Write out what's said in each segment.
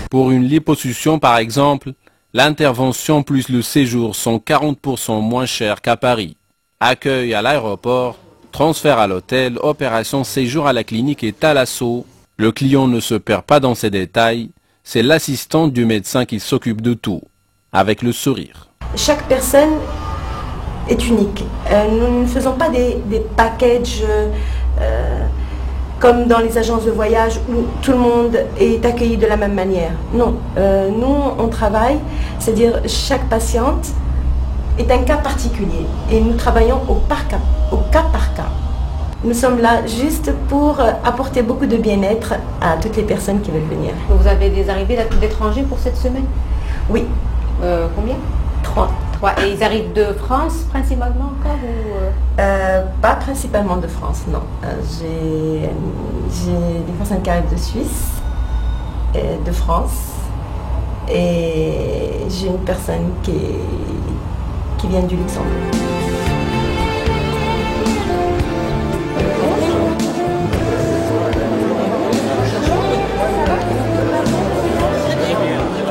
Pour une liposuction par exemple, l'intervention plus le séjour sont 40% moins chers qu'à Paris. Accueil à l'aéroport, transfert à l'hôtel, opération séjour à la clinique et thalasso. Le client ne se perd pas dans ces détails, c'est l'assistante du médecin qui s'occupe de tout, avec le sourire. Chaque personne est unique. Nous ne faisons pas des packages comme dans les agences de voyage où tout le monde est accueilli de la même manière. Non, nous on travaille, c'est-à-dire chaque patiente est un cas particulier et nous travaillons au cas par cas. Nous sommes là juste pour apporter beaucoup de bien-être à toutes les personnes qui veulent venir. Vous avez des arrivées d'étrangers pour cette semaine? Oui. Combien? 3. Et ils arrivent de France principalement encore ou Pas principalement de France, non. J'ai des personnes qui arrivent de Suisse, de France, et j'ai une personne qui vient du Luxembourg.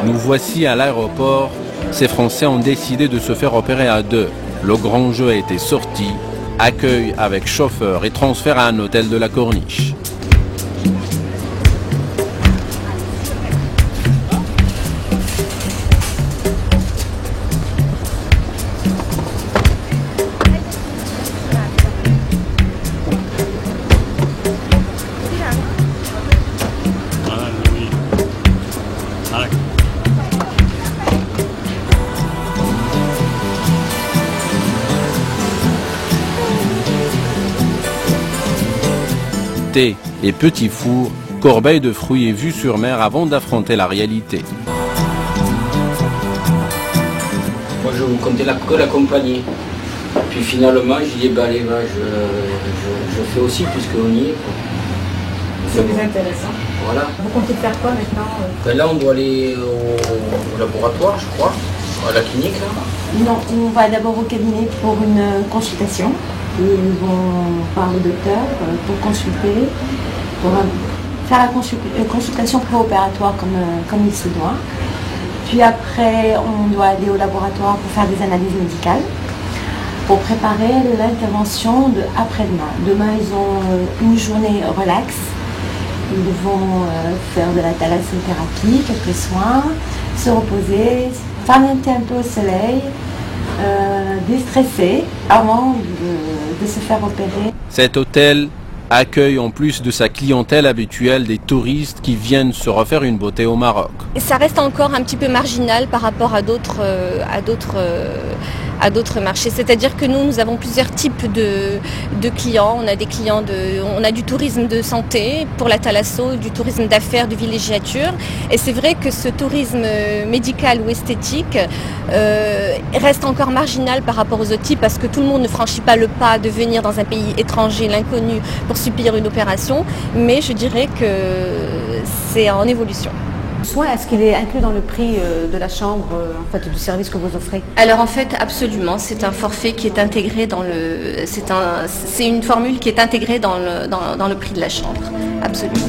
Nous voici à l'aéroport. Ces Français ont décidé de se faire opérer à deux. Le grand jeu a été sorti. Accueil avec chauffeur et transfert à un hôtel de la Corniche. Thé et petit four, corbeille de fruits et vue sur mer avant d'affronter la réalité. Moi je comptais que la compagnie. Puis finalement je dis allez, je fais aussi puisqu'on y est. c'est plus intéressant? Voilà. Vous comptez faire quoi maintenant? Là on doit aller au laboratoire je crois, à la clinique là. Non, on va d'abord au cabinet pour une consultation. Ils vont voir le docteur pour consulter, pour faire la consultation préopératoire comme il se doit. Puis après, on doit aller au laboratoire pour faire des analyses médicales, pour préparer l'intervention de après-demain. Demain, ils ont une journée relax. Ils vont faire de la thalassothérapie, quelques soins, se reposer, s'orienter un peu au soleil, déstresser avant de se faire opérer. Cet hôtel accueille en plus de sa clientèle habituelle des touristes qui viennent se refaire une beauté au Maroc. Et ça reste encore un petit peu marginal par rapport à d'autres marchés. C'est-à-dire que nous avons plusieurs types de clients. On a du tourisme de santé pour la thalasso, du tourisme d'affaires, de villégiature. Et c'est vrai que ce tourisme médical ou esthétique reste encore marginal par rapport aux autres types parce que tout le monde ne franchit pas le pas de venir dans un pays étranger, l'inconnu, pour subir une opération. Mais je dirais que c'est en évolution. Soin, est-ce qu'il est inclus dans le prix de la chambre, en fait, du service que vous offrez? Alors en fait, absolument, c'est un forfait qui est intégré dans le... C'est une formule qui est intégrée dans le prix de la chambre, absolument.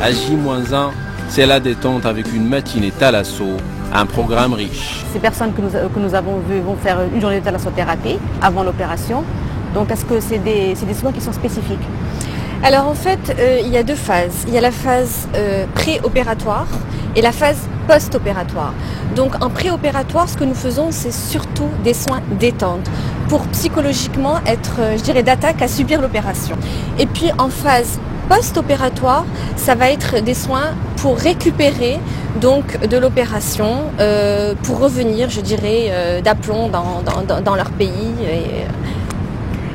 À J-1, c'est la détente avec une matinée thalasso, un programme riche. Ces personnes que nous avons vues vont faire une journée de thalassothérapie avant l'opération. Donc est-ce que c'est des soins qui sont spécifiques? Alors en fait, il y a deux phases. Il y a la phase préopératoire et la phase post-opératoire. Donc en préopératoire, ce que nous faisons, c'est surtout des soins détente pour psychologiquement être, je dirais, d'attaque à subir l'opération. Et puis en phase post-opératoire, ça va être des soins pour récupérer donc de l'opération, pour revenir, je dirais, d'aplomb dans leur pays.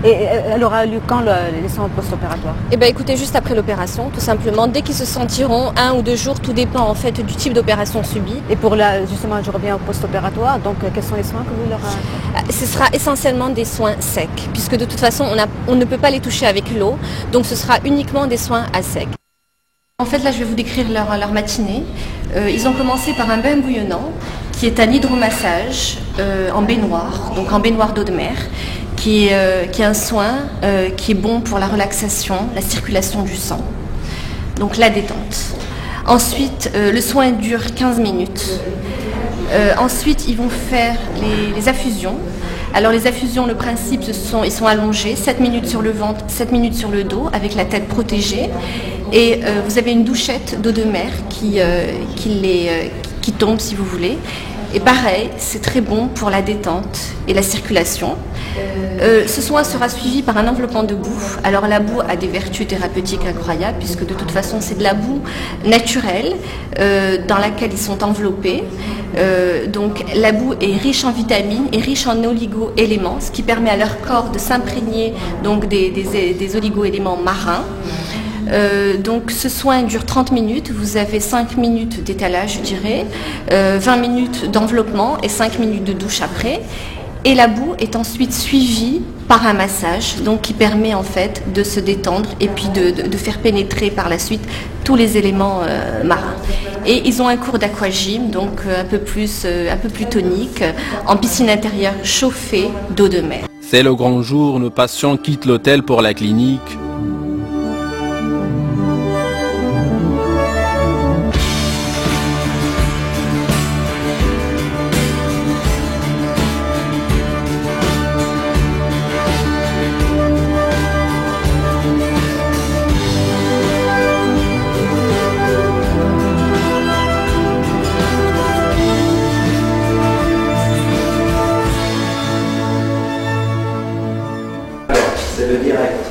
Et elle aura lieu quand les soins post-opératoires? Eh bien écoutez, juste après l'opération, tout simplement, dès qu'ils se sentiront 1 ou 2 jours, tout dépend en fait du type d'opération subie. Et pour justement, je reviens au post-opératoire, donc quels sont les soins que vous leur... Ce sera essentiellement des soins secs, puisque de toute façon, on ne peut pas les toucher avec l'eau, donc ce sera uniquement des soins à sec. En fait, là, je vais vous décrire leur matinée. Ils ont commencé par un bain bouillonnant qui est un hydromassage en baignoire, donc en baignoire d'eau de mer, qui est un soin qui est bon pour la relaxation, la circulation du sang, donc la détente. Ensuite, le soin dure 15 minutes. Ensuite, ils vont faire les affusions. Alors les affusions, le principe, ils sont allongés, 7 minutes sur le ventre, 7 minutes sur le dos, avec la tête protégée. Et vous avez une douchette d'eau de mer qui tombe, si vous voulez. Et pareil, c'est très bon pour la détente et la circulation. Ce soin sera suivi par un enveloppement de boue. Alors la boue a des vertus thérapeutiques incroyables, puisque de toute façon c'est de la boue naturelle dans laquelle ils sont enveloppés. Donc la boue est riche en vitamines et riche en oligo-éléments, ce qui permet à leur corps de s'imprégner donc des oligo-éléments marins. Donc ce soin dure 30 minutes, vous avez 5 minutes d'étalage, je dirais, 20 minutes d'enveloppement et 5 minutes de douche après. Et la boue est ensuite suivie par un massage, donc qui permet en fait de se détendre et puis de faire pénétrer par la suite tous les éléments marins. Et ils ont un cours d'aquagym, donc un peu plus tonique, en piscine intérieure chauffée d'eau de mer. C'est le grand jour, nos patients quittent l'hôtel pour la clinique. C'est le direct.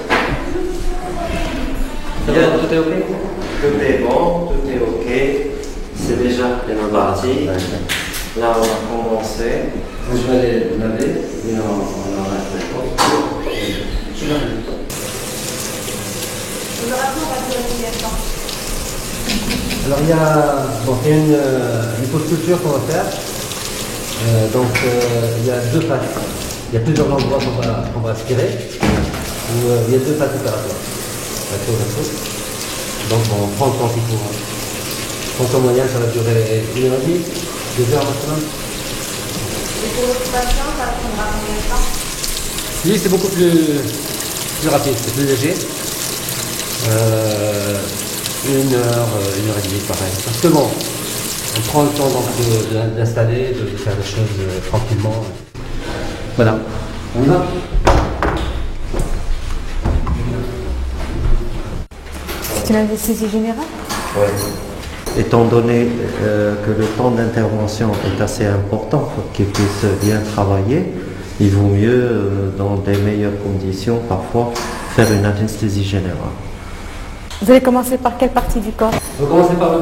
Tout est OK? Tout est bon, tout est OK. C'est déjà bien parti. Là, on va commencer. Je vais les laver et on arrête les Je vais Alors il y a une post-culture qu'on va faire. Il y a deux phases. Il y a plusieurs endroits qu'on va aspirer. Il y a deux phases opératoires. Donc on prend le temps qu'il faut. En moyenne, ça va durer 1h10, 2 heures maximum. Et pour l'occupation, ça prendra combien de temps? Oui, c'est beaucoup plus rapide, c'est plus léger. 1 heure, 1h30 pareil. Parce que bon, on prend le temps d'installer, de faire les choses tranquillement. Voilà. On y va? C'est une anesthésie générale? Oui. Étant donné que le temps d'intervention est assez important pour qu'ils puissent bien travailler, il vaut mieux, dans des meilleures conditions, parfois, faire une anesthésie générale. Vous allez commencer par quelle partie du corps? On va commencer par le